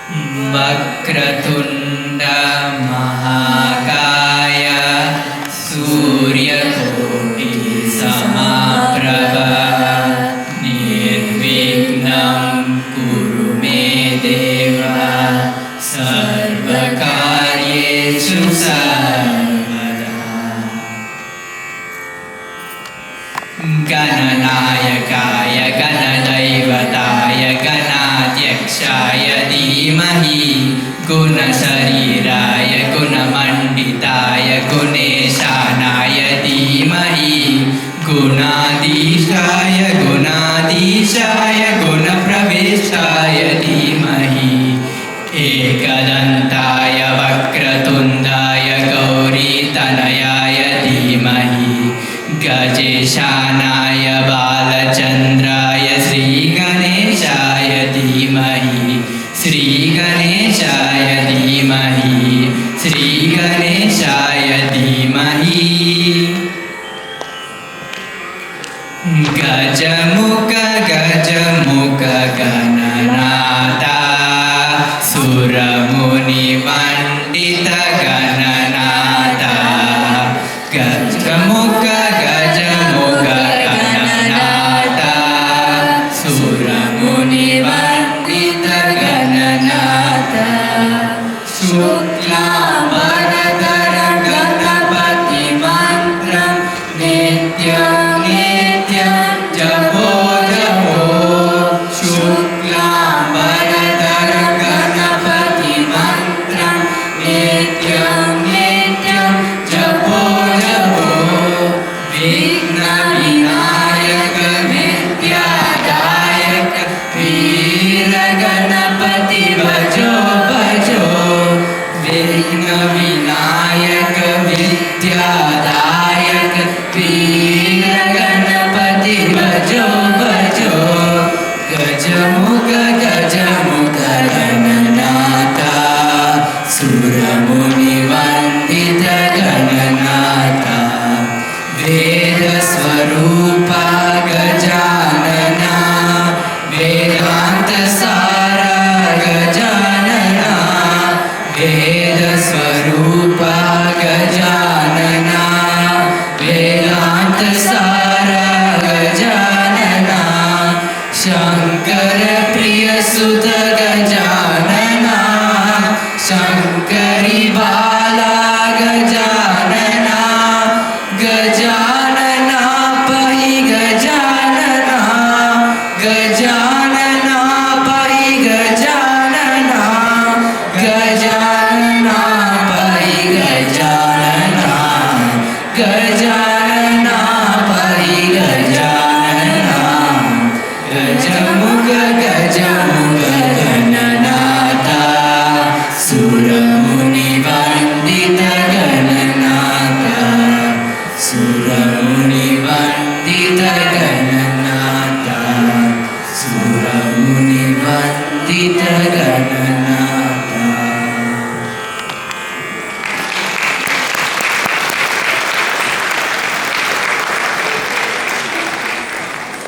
वक्रतुण्ड महाकाय सूर्यकोटि समप्रभ निर्विघ्नं कुरु मे देव सर्वकार्येषु सर्वदा। गणनायकाय गणदैवताय गणाध्यक्षाय धीमहि गुणशरीराय गुणमण्डिताय गुणेशानाय धीमहि गुणाधीशाय गुणाधीशाय गुणप्रविष्टाय धीमहि एकदन्ताय वक्रतुण्डाय गौरीतनयाय धीमहि गजेशानाय बालचन्द्राय श्रीगणेशाय धीमहि श्रीगणेशाय धीमहि श्रीगणेशाय धीमहि। गजमुख गजमुख गणनाथ सुरमुनिवन्दित गणनाथ गजमुख गजमुख गणनाथ सुरमुनिवन्दित गणनाथ शुक्लाम्बरधर गणपति मन्त्रं नित्यं नित्यं जपो जपो शुक्लाम्बरधर गणपति मन्त्रं नित्यं नित्यं जपो जपो विघ्नविनायक विद्यादायक वीरगणपति भजो भजो विघ्नविनायक विद्यादायक वीरगणपति भजो भजो गजमुख गजमुख गणनाथ सुरमुनिवन्दित गणनाथ वेदस्वरूप गजानना वेदान्तसार गजानना वेदस्वरूप गजानना वेदान्तसार गजानना शङ्कर प्रियसुत गजानना शङ्करी बाला गजानना गजानना पहि गजानना गजानना पहि गजानना गजानना पहि गजानना गजानना पहि गजानना गजमुख गजमुख गणनाथ सुरमुनिवन्दित गणनाथ सुरमुनिवन्दित गणनाथ सुरमुनिवन्दित गणनाथ।